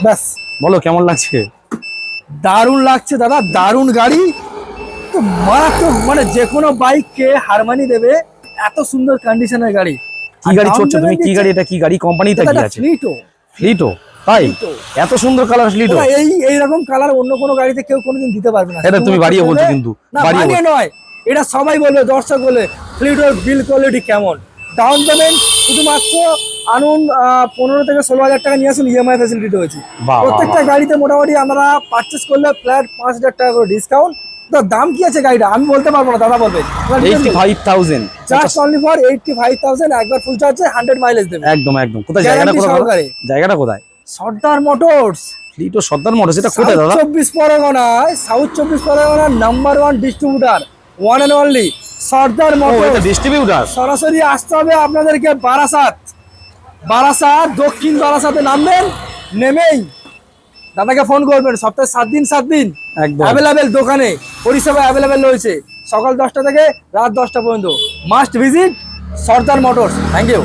ব্যাস বলো কেমন লাগছে? দারুণ লাগছে দাদা, দারুণ গাড়ি তো মারাত্মক, মানে যে কোনো বাইককে হার মানিয়ে দেবে এত সুন্দর কন্ডিশনের গাড়ি। কি গাড়ি চড়ছো তুমি? কি গাড়ি এটা? কি গাড়ি? কোম্পানিটা কি আছে? ফ্লিটো। ফ্লিটো? তাই? এত সুন্দর কালার ফ্লিটো? এইরকম কালার অন্য কোনো গাড়িতে কেউ কোনোদিন দিতে পারবে না। এটা তুমি বাড়িয়ে বলছো কিন্তু, বাড়িয়ে নয়, এটা সবাই বলবে, দর্শক বলবে ফ্লিটোর বিল কোয়ালিটি কেমন। ডাউন পেমেন্ট শুধুমাত্র আনুন 15 থেকে 16,000 টাকা নিয়ে আসুন, ইএমআই ফ্যাসিলিটি রয়েছে। প্রত্যেকটা গাড়িতে মোটামুটি আমরা পারচেস করলে ফ্ল্যাট 5,000 টাকা করে ডিসকাউন্ট। তো দাম কি আছে গাড়িটা আমি বলতে পারবো না, দাদা বলবে। 85,000 জাস্ট অনলি ফর 85,000, একবার ফুল চার্জে 100 মাইলেজ দেবে। একদম একদম। কোথায় জায়গাটা? কোথায় জায়গাটা? কোথায়? সর্দার মোটরস। ফ্লিটো সর্দার মোটরস, এটা কোথায় দাদা? সাউথ 24 পরগনার number 1 distributor, one and only Sardar Motors. এটা ডিস্ট্রিবিউটর। সরাসরি আসতে হবে আপনাদেরকে বারাসাত, দক্ষিণ বারাসাতে নামবেন, নেমেই দাদাকে ফোন করবেন। সপ্তাহে 7 দিন 7 দিন একদম অ্যাভেলেবেল, দোকানে পরিষেবা অ্যাভেলেবেল রয়েছে সকাল 10টা থেকে রাত 10টা পর্যন্ত। Must visit Sardar Motors. Thank you.